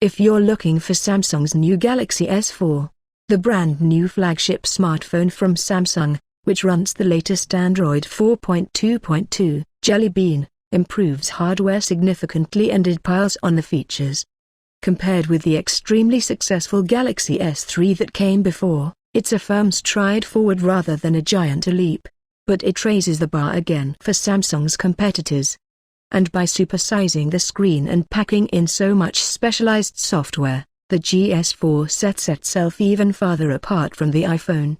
If you're looking for Samsung's new Galaxy S4, the brand new flagship smartphone from Samsung, which runs the latest Android 4.2.2 Jelly Bean, improves hardware significantly and it piles on the features. Compared with the extremely successful Galaxy S3 that came before, it's a firm stride forward rather than a giant leap. But it raises the bar again for Samsung's competitors. And by supersizing the screen and packing in so much specialized software, the GS4 sets itself even farther apart from the iPhone.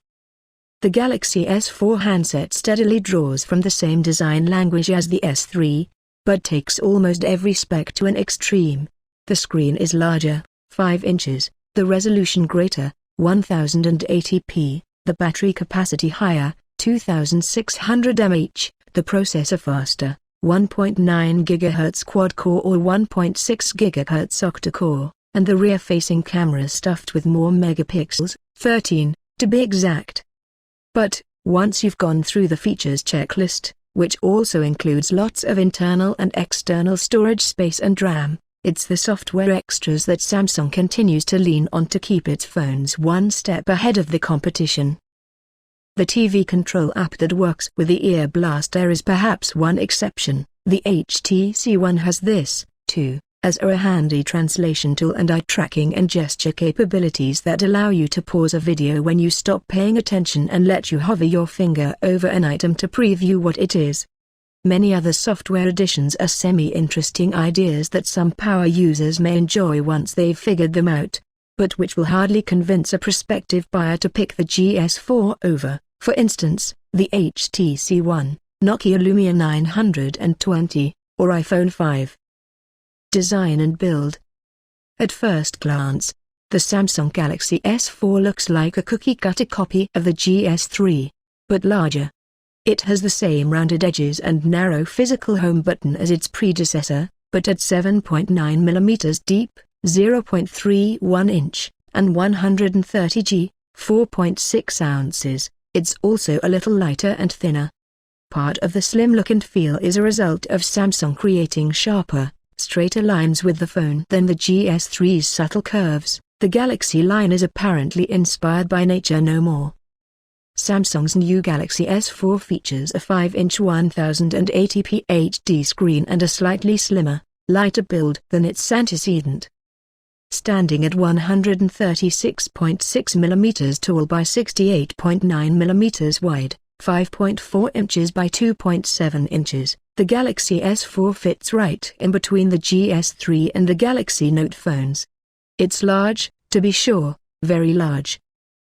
The Galaxy S4 handset steadily draws from the same design language as the S3, but takes almost every spec to an extreme. The screen is larger, 5 inches, the resolution greater, 1080p, the battery capacity higher, 2600 mAh, the processor faster, 1.9 GHz quad-core or 1.6 GHz octa-core, and the rear-facing camera stuffed with more megapixels, 13, to be exact. But, once you've gone through the features checklist, which also includes lots of internal and external storage space and RAM, it's the software extras that Samsung continues to lean on to keep its phones one step ahead of the competition. The TV control app that works with the Ear Blaster is perhaps one exception. The HTC One has this, too, as a handy translation tool and eye tracking and gesture capabilities that allow you to pause a video when you stop paying attention and let you hover your finger over an item to preview what it is. Many other software additions are semi-interesting ideas that some power users may enjoy once they've figured them out, but which will hardly convince a prospective buyer to pick the GS4 over, for instance, the HTC One, Nokia Lumia 920, or iPhone 5. Design and build. At first glance, the Samsung Galaxy S4 looks like a cookie-cutter copy of the GS3, but larger. It has the same rounded edges and narrow physical home button as its predecessor, but at 7.9 mm deep, 0.31 inch, and 130 G, 4.6 ounces, it's also a little lighter and thinner. Part of the slim look and feel is a result of Samsung creating sharper, straighter lines with the phone than the GS3's subtle curves. The Galaxy line is apparently inspired by nature no more. Samsung's new Galaxy S4 features a 5-inch 1080p HD screen and a slightly slimmer, lighter build than its antecedent. Standing at 136.6 mm tall by 68.9 mm wide, 5.4 inches by 2.7 inches, the Galaxy S4 fits right in between the GS3 and the Galaxy Note phones. It's large, to be sure, very large.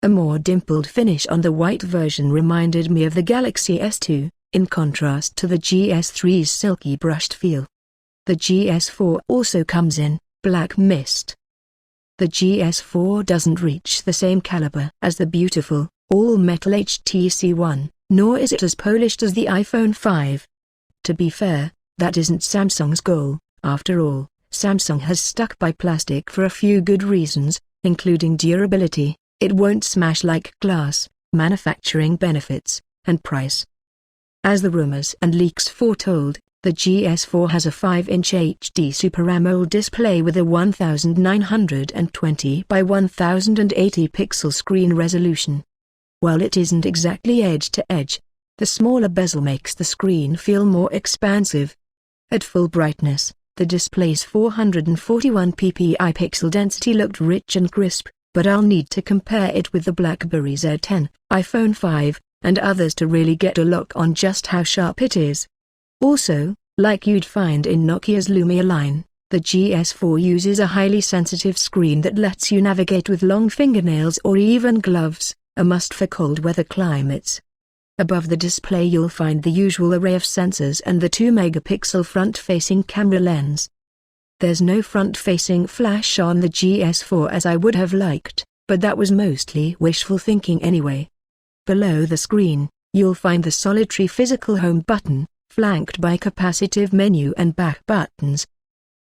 A more dimpled finish on the white version reminded me of the Galaxy S2, in contrast to the GS3's silky brushed feel. The GS4 also comes in black mist. The GS4 doesn't reach the same caliber as the beautiful, all-metal HTC One, nor is it as polished as the iPhone 5. To be fair, that isn't Samsung's goal. After all, Samsung has stuck by plastic for a few good reasons, including durability. It won't smash like glass, manufacturing benefits, and price. As the rumors and leaks foretold, the GS4 has a 5-inch HD Super AMOLED display with a 1920 by 1080 pixel screen resolution. While it isn't exactly edge-to-edge, the smaller bezel makes the screen feel more expansive. At full brightness, the display's 441 ppi pixel density looked rich and crisp, but I'll need to compare it with the BlackBerry Z10, iPhone 5, and others to really get a lock on just how sharp it is. Also, like you'd find in Nokia's Lumia line, the GS4 uses a highly sensitive screen that lets you navigate with long fingernails or even gloves, a must for cold weather climates. Above the display you'll find the usual array of sensors and the 2-megapixel front-facing camera lens. There's no front-facing flash on the GS4 as I would have liked, but that was mostly wishful thinking anyway. Below the screen, you'll find the solitary physical home button, flanked by capacitive menu and back buttons.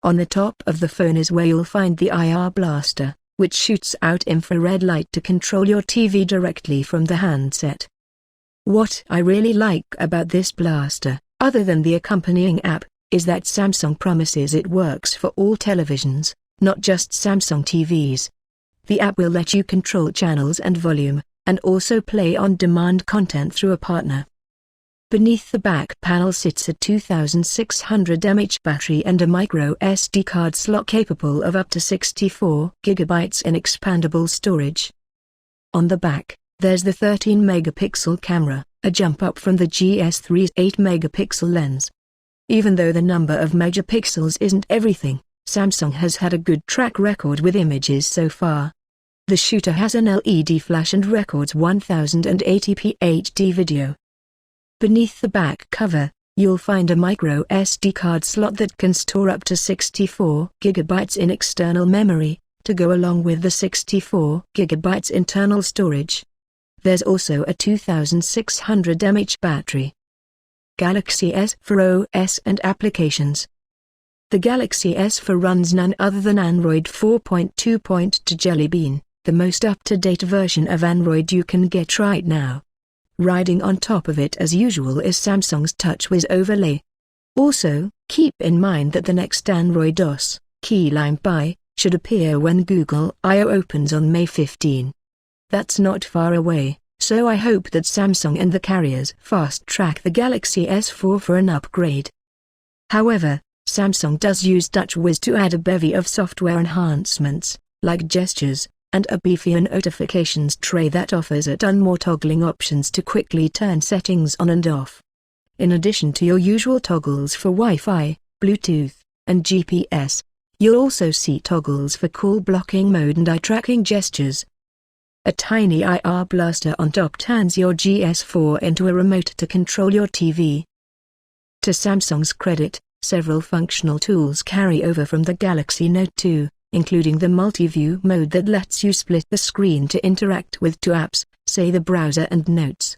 On the top of the phone is where you'll find the IR blaster, which shoots out infrared light to control your TV directly from the handset. What I really like about this blaster, other than the accompanying app, is that Samsung promises it works for all televisions, not just Samsung TVs. The app will let you control channels and volume, and also play on-demand content through a partner. Beneath the back panel sits a 2600 mAh battery and a micro SD card slot capable of up to 64 GB in expandable storage. On the back, there's the 13-megapixel camera, a jump up from the GS3's 8-megapixel lens. Even though the number of megapixels isn't everything, Samsung has had a good track record with images so far. The shooter has an LED flash and records 1080p HD video. Beneath the back cover, you'll find a micro SD card slot that can store up to 64 GB in external memory, to go along with the 64 GB internal storage. There's also a 2600 mAh battery. Galaxy S4 OS and applications. The Galaxy S4 runs none other than Android 4.2.2 Jelly Bean, the most up-to-date version of Android you can get right now. Riding on top of it as usual is Samsung's TouchWiz overlay. Also, keep in mind that the next Android OS, Key Lime Pie, should appear when Google I/O opens on May 15. That's not far away, so I hope that Samsung and the carriers fast-track the Galaxy S4 for an upgrade. However, Samsung does use TouchWiz to add a bevy of software enhancements, like gestures, and a Beefier notifications tray that offers a ton more toggling options to quickly turn settings on and off. In addition to your usual toggles for Wi-Fi, Bluetooth, and GPS, you'll also see toggles for call blocking mode and eye tracking gestures. A tiny IR blaster on top turns your GS4 into a remote to control your TV. To Samsung's credit, several functional tools carry over from the Galaxy Note 2, including the multi-view mode that lets you split the screen to interact with two apps, say the browser and Notes.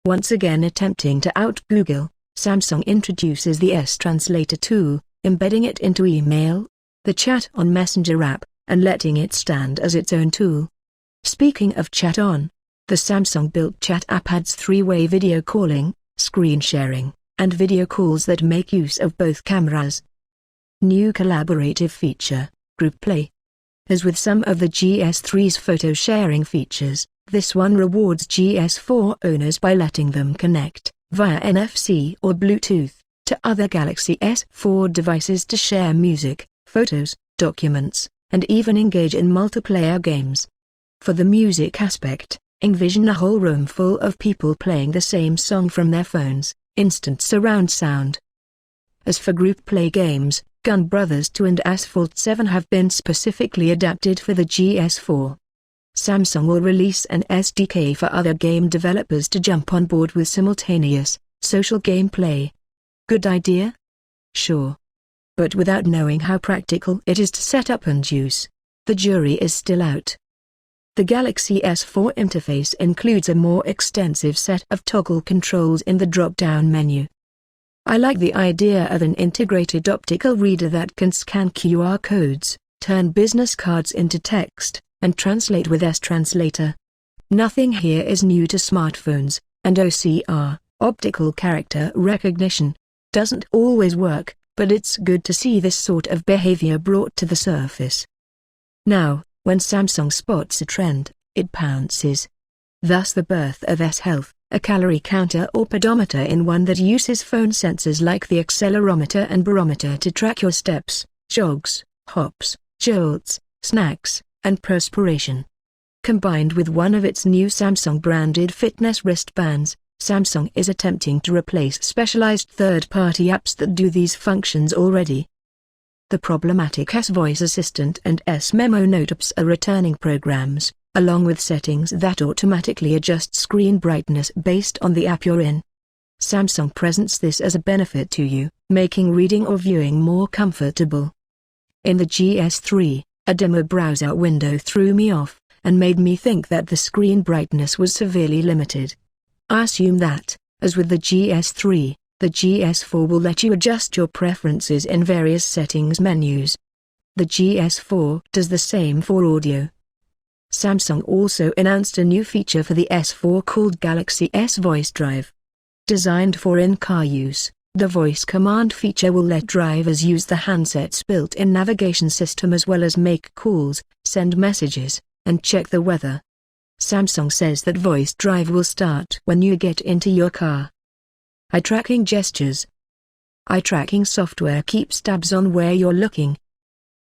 Once again attempting to out-Google, Samsung introduces the S-Translator tool, embedding it into email, the Chat on Messenger app, and letting it stand as its own tool. Speaking of Chat On, the Samsung-built chat app adds three-way video calling, screen sharing, and video calls that make use of both cameras. New collaborative feature, Group Play. As with some of the GS3's photo sharing features, this one rewards GS4 owners by letting them connect, via NFC or Bluetooth, to other Galaxy S4 devices to share music, photos, documents, and even engage in multiplayer games. For the music aspect, envision a whole room full of people playing the same song from their phones, instant surround sound. As for group play games, Gun Brothers 2 and Asphalt 7 have been specifically adapted for the GS4. Samsung will release an SDK for other game developers to jump on board with simultaneous, social gameplay. Good idea? Sure. But without knowing how practical it is to set up and use, the jury is still out. The Galaxy S4 interface includes a more extensive set of toggle controls in the drop-down menu. I like the idea of an integrated optical reader that can scan QR codes, turn business cards into text, and translate with S-Translator. Nothing here is new to smartphones, and OCR, optical character recognition, doesn't always work, but it's good to see this sort of behavior brought to the surface. Now, when Samsung spots a trend, it pounces. Thus the birth of S-Health, a calorie counter or pedometer in one that uses phone sensors like the accelerometer and barometer to track your steps, jogs, hops, jolts, snacks, and perspiration. Combined with one of its new Samsung-branded fitness wristbands, Samsung is attempting to replace specialized third-party apps that do these functions already. The problematic S Voice Assistant and S Memo Note apps are returning programs, along with settings that automatically adjust screen brightness based on the app you're in. Samsung presents this as a benefit to you, making reading or viewing more comfortable. In the GS3, a demo browser window threw me off, and made me think that the screen brightness was severely limited. I assume that, as with the GS3, the GS4 will let you adjust your preferences in various settings menus. The GS4 does the same for audio. Samsung also announced a new feature for the S4 called Galaxy S Voice Drive. Designed for in-car use, The voice command feature will let drivers use the handset's built-in navigation system as well as make calls, send messages, and check the weather. Samsung says that voice drive will start when you get into your car. Eye tracking gestures. Eye tracking software keeps tabs on where you're looking.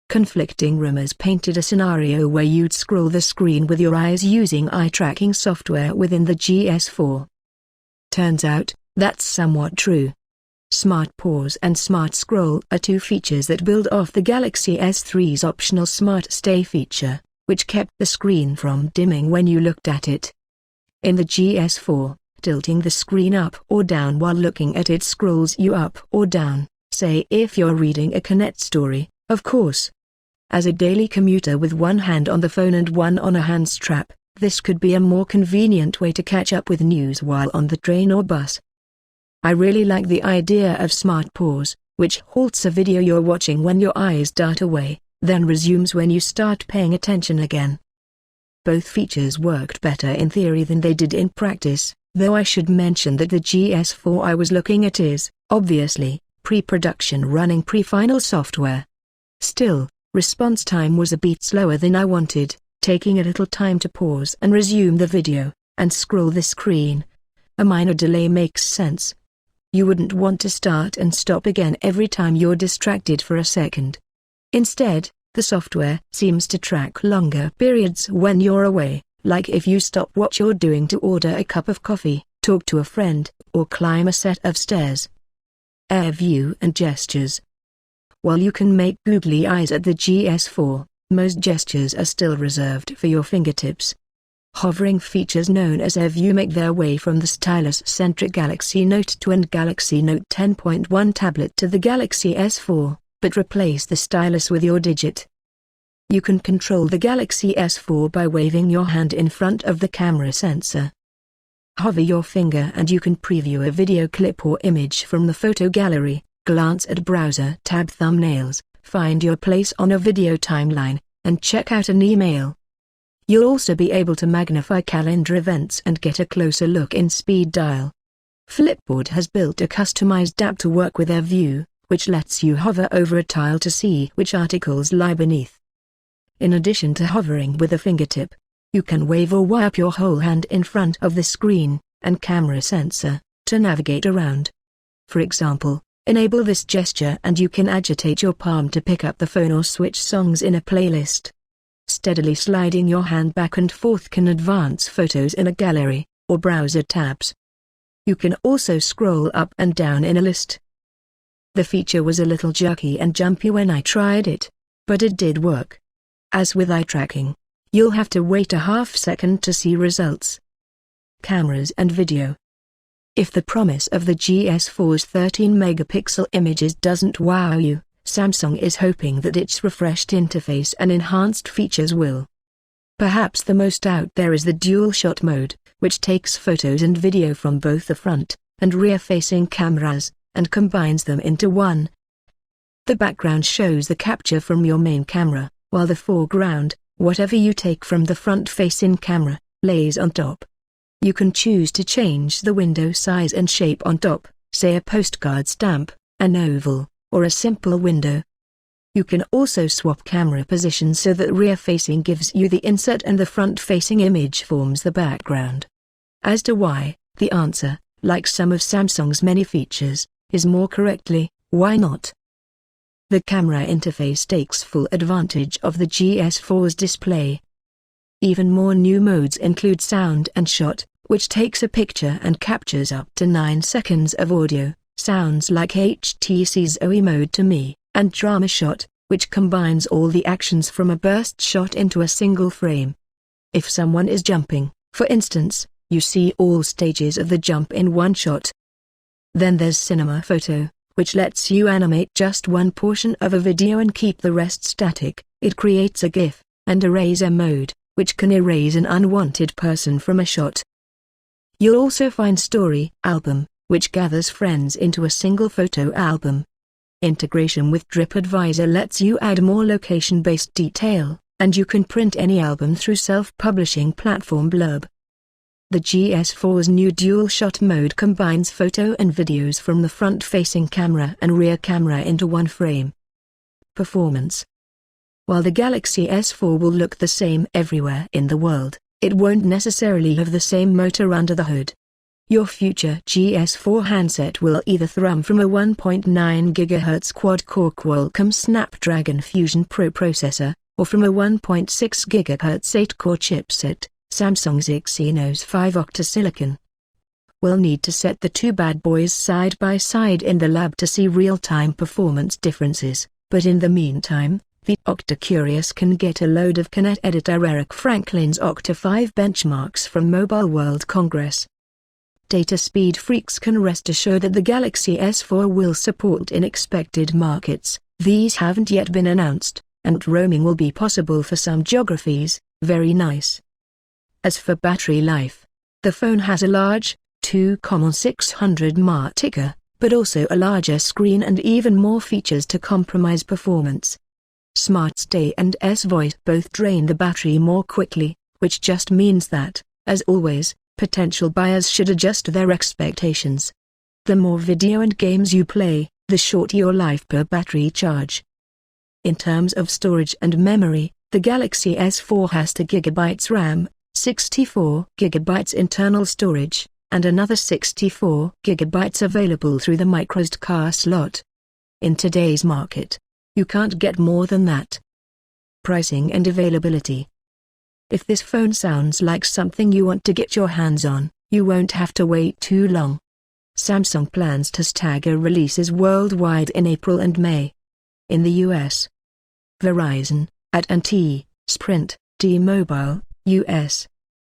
Conflicting rumors painted a scenario where you'd scroll the screen with your eyes using eye tracking software within the GS4. Turns out, that's somewhat true. Smart Pause and Smart Scroll are two features that build off the Galaxy S3's optional Smart Stay feature, which kept the screen from dimming when you looked at it. In the GS4, tilting the screen up or down while looking at it scrolls you up or down, say if you're reading a Connect story, of course. As a daily commuter with one hand on the phone and one on a hand strap, this could be a more convenient way to catch up with news while on the train or bus. I really like the idea of Smart Pause, which halts a video you're watching when your eyes dart away, then resumes when you start paying attention again. Both features worked better in theory than they did in practice, though I should mention that the GS4 I was looking at is, obviously, pre-production running pre-final software. Still, response time was a bit slower than I wanted, taking a little time to pause and resume the video, and scroll the screen. A minor delay makes sense. You wouldn't want to start and stop again every time you're distracted for a second. Instead, the software seems to track longer periods when you're away, like if you stop what you're doing to order a cup of coffee, talk to a friend, or climb a set of stairs. Air view and gestures. While you can make googly eyes at the GS4, most gestures are still reserved for your fingertips. Hovering features known as Air View make their way from the stylus-centric Galaxy Note 2 and Galaxy Note 10.1 tablet to the Galaxy S4, but replace the stylus with your digit. You can control the Galaxy S4 by waving your hand in front of the camera sensor. Hover your finger and you can preview a video clip or image from the photo gallery, glance at browser tab thumbnails, find your place on a video timeline, and check out an email. You'll also be able to magnify calendar events and get a closer look in speed dial. Flipboard has built a customized app to work with Air View, which lets you hover over a tile to see which articles lie beneath. In addition to hovering with a fingertip, you can wave or wipe your whole hand in front of the screen and camera sensor to navigate around. For example, enable this gesture and you can agitate your palm to pick up the phone or switch songs in a playlist. Steadily sliding your hand back and forth can advance photos in a gallery or browser tabs. You can also scroll up and down in a list. The feature was a little jerky and jumpy when I tried it, but it did work. As with eye tracking, you'll have to wait a half second to see results. Cameras and video. If the promise of the GS4's 13-megapixel images doesn't wow you, Samsung is hoping that its refreshed interface and enhanced features will. Perhaps the most out there is the dual shot mode, which takes photos and video from both the front and rear-facing cameras, and combines them into one. The background shows the capture from your main camera, while the foreground, whatever you take from the front-facing camera, lays on top. You can choose to change the window size and shape on top, say a postcard stamp, an oval, or a simple window. You can also swap camera positions so that rear-facing gives you the insert and the front-facing image forms the background. As to why, the answer, like some of Samsung's many features, is more correctly, why not? The camera interface takes full advantage of the GS4's display. Even more new modes include Sound and Shot, which takes a picture and captures up to 9 seconds of audio. Sounds like HTC's OE mode to me, and Drama Shot, which combines all the actions from a burst shot into a single frame. If someone is jumping, for instance, you see all stages of the jump in one shot. Then there's Cinema Photo, which lets you animate just one portion of a video and keep the rest static. It creates a GIF, and Eraser Mode, which can erase an unwanted person from a shot. You'll also find Story Album, which gathers friends into a single photo album. Integration with TripAdvisor lets you add more location-based detail, and you can print any album through self-publishing platform Blurb. The GS4's new dual-shot mode combines photo and videos from the front-facing camera and rear camera into one frame. Performance. While the Galaxy S4 will look the same everywhere in the world, it won't necessarily have the same motor under the hood. Your future GS4 handset will either thrum from a 1.9 GHz quad-core Qualcomm Snapdragon Fusion Pro processor, or from a 1.6 GHz 8-core chipset, Samsung's Exynos 5 octa-silicon. We'll need to set the two bad boys side by side in the lab to see real-time performance differences, but in the meantime, the Octa-curious can get a load of Connect editor Eric Franklin's Octa 5 benchmarks from Mobile World Congress. Data speed freaks can rest assured that the Galaxy S4 will support in expected markets. These haven't yet been announced, and roaming will be possible for some geographies. Very nice. As for battery life, the phone has a large, 2,600 mAh ticker, but also a larger screen and even more features to compromise performance. Smart Stay and S-Voice both drain the battery more quickly, which just means that, as always, potential buyers should adjust their expectations. The more video and games you play, the shorter your life per battery charge. In terms of storage and memory, the Galaxy S4 has 2 GB RAM, 64 GB internal storage, and another 64 GB available through the microSD card slot. In today's market, you can't get more than that. Pricing and availability. If this phone sounds like something you want to get your hands on, you won't have to wait too long. Samsung plans to stagger releases worldwide in April and May. In the US, Verizon, AT&T, Sprint, T-Mobile, US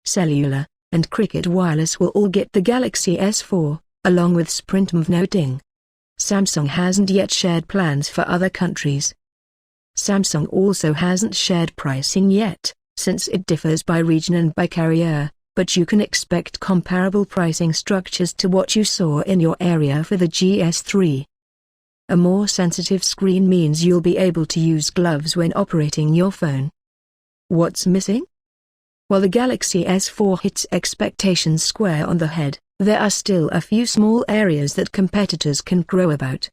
Cellular, and Cricket Wireless will all get the Galaxy S4, along with Sprint noting. Samsung hasn't yet shared plans for other countries. Samsung also hasn't shared pricing yet, since it differs by region and by carrier, but you can expect comparable pricing structures to what you saw in your area for the GS3. A more sensitive screen means you'll be able to use gloves when operating your phone. What's missing? While the Galaxy S4 hits expectations square on the head, there are still a few small areas that competitors can crow about.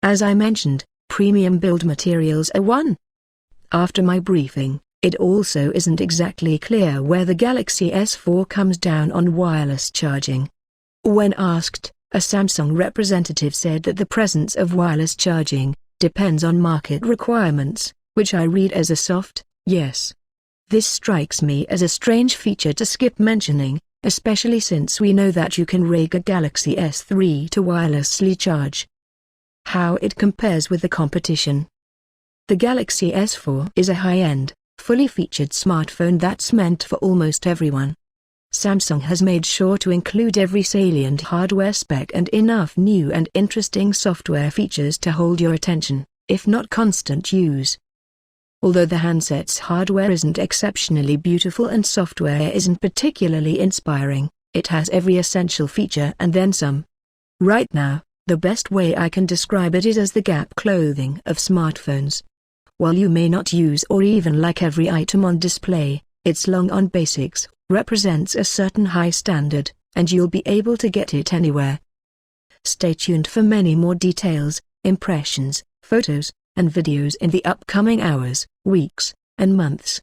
As I mentioned, premium build materials are one. After my briefing, it also isn't exactly clear where the Galaxy S4 comes down on wireless charging. When asked, a Samsung representative said that the presence of wireless charging depends on market requirements, which I read as a soft yes. This strikes me as a strange feature to skip mentioning, especially since we know that you can rig a Galaxy S3 to wirelessly charge. How it compares with the competition. The Galaxy S4 is a high-end, fully featured smartphone that's meant for almost everyone. Samsung has made sure to include every salient hardware spec and enough new and interesting software features to hold your attention, if not constant use. Although the handset's hardware isn't exceptionally beautiful and software isn't particularly inspiring, it has every essential feature and then some. Right now, the best way I can describe it is as the Gap clothing of smartphones. While you may not use or even like every item on display, its long-on basics represents a certain high standard, and you'll be able to get it anywhere. Stay tuned for many more details, impressions, photos, and videos in the upcoming hours, weeks, and months.